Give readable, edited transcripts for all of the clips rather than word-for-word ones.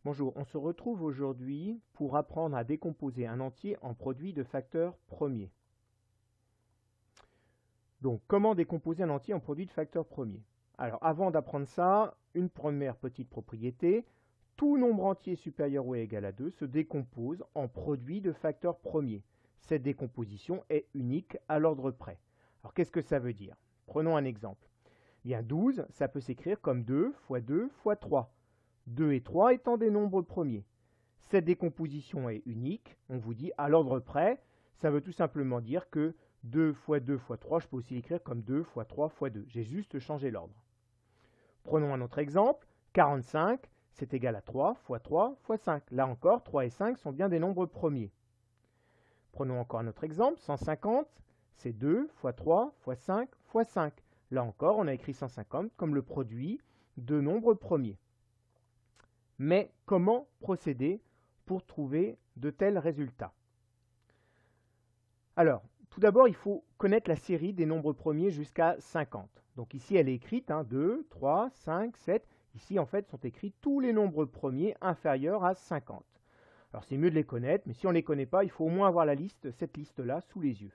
Bonjour, on se retrouve aujourd'hui pour apprendre à décomposer un entier en produit de facteurs premiers. Donc, comment décomposer un entier en produit de facteurs premiers? Alors, avant d'apprendre ça, une première petite propriété. Tout nombre entier supérieur ou égal à 2 se décompose en produit de facteurs premiers. Cette décomposition est unique à l'ordre près. Alors, qu'est-ce que ça veut dire? Prenons un exemple. Bien, 12, ça peut s'écrire comme 2 fois 2 fois 3. 2 et 3 étant des nombres premiers. Cette décomposition est unique, on vous dit à l'ordre près, ça veut tout simplement dire que 2 fois 2 fois 3, je peux aussi l'écrire comme 2 fois 3 fois 2. J'ai juste changé l'ordre. Prenons un autre exemple, 45, c'est égal à 3 fois 3 fois 5. Là encore, 3 et 5 sont bien des nombres premiers. Prenons encore un autre exemple, 150, c'est 2 fois 3 fois 5 fois 5. Là encore, on a écrit 150 comme le produit de nombres premiers. Mais comment procéder pour trouver de tels résultats? Alors, tout d'abord, il faut connaître la série des nombres premiers jusqu'à 50. Donc ici, elle est écrite, 2, 3, 5, 7. Ici, en fait, sont écrits tous les nombres premiers inférieurs à 50. Alors, c'est mieux de les connaître, mais si on ne les connaît pas, il faut au moins avoir cette liste-là sous les yeux.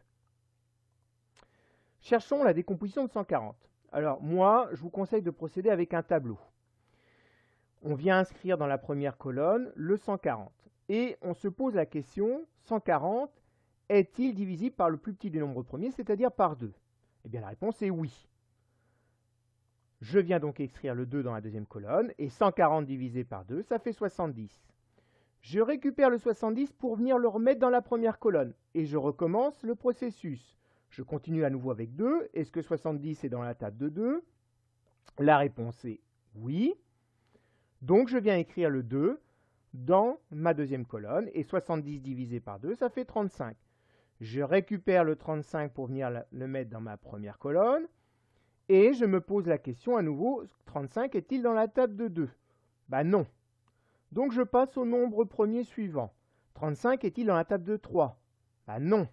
Cherchons la décomposition de 140. Alors, moi, je vous conseille de procéder avec un tableau. On vient inscrire dans la première colonne le 140. Et on se pose la question, 140 est-il divisible par le plus petit des nombres premiers, c'est-à-dire par 2? Eh bien la réponse est oui. Je viens donc écrire le 2 dans la deuxième colonne, et 140 divisé par 2, ça fait 70. Je récupère le 70 pour venir le remettre dans la première colonne, et je recommence le processus. Je continue à nouveau avec 2. Est-ce que 70 est dans la table de 2? La réponse est oui. Donc je viens écrire le 2 dans ma deuxième colonne, et 70 divisé par 2, ça fait 35. Je récupère le 35 pour venir le mettre dans ma première colonne, et je me pose la question à nouveau, 35 est-il dans la table de 2? Ben non. Donc je passe au nombre premier suivant. 35 est-il dans la table de 3? Ben non.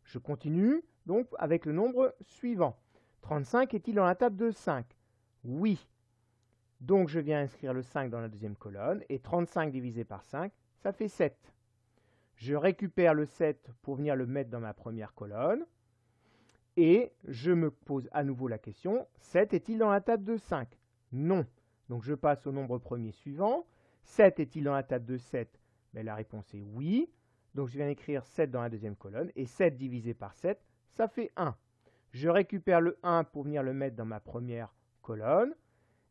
Je continue donc avec le nombre suivant. 35 est-il dans la table de 5? Oui. Donc je viens inscrire le 5 dans la deuxième colonne, et 35 divisé par 5, ça fait 7. Je récupère le 7 pour venir le mettre dans ma première colonne, et je me pose à nouveau la question, 7 est-il dans la table de 5? Non. Donc je passe au nombre premier suivant. 7 est-il dans la table de 7? Mais la réponse est oui. Donc je viens écrire 7 dans la deuxième colonne, et 7 divisé par 7, ça fait 1. Je récupère le 1 pour venir le mettre dans ma première colonne,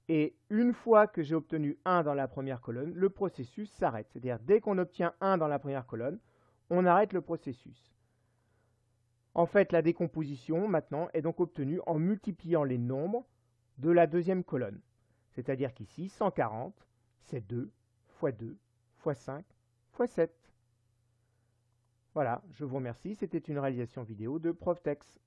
et une fois que j'ai obtenu 1 dans la première colonne, le processus s'arrête. C'est-à-dire, dès qu'on obtient 1 dans la première colonne, on arrête le processus. En fait, la décomposition, maintenant, est donc obtenue en multipliant les nombres de la deuxième colonne. C'est-à-dire qu'ici, 140, c'est 2 fois 2 fois 5 fois 7. Voilà, je vous remercie. C'était une réalisation vidéo de Proftex.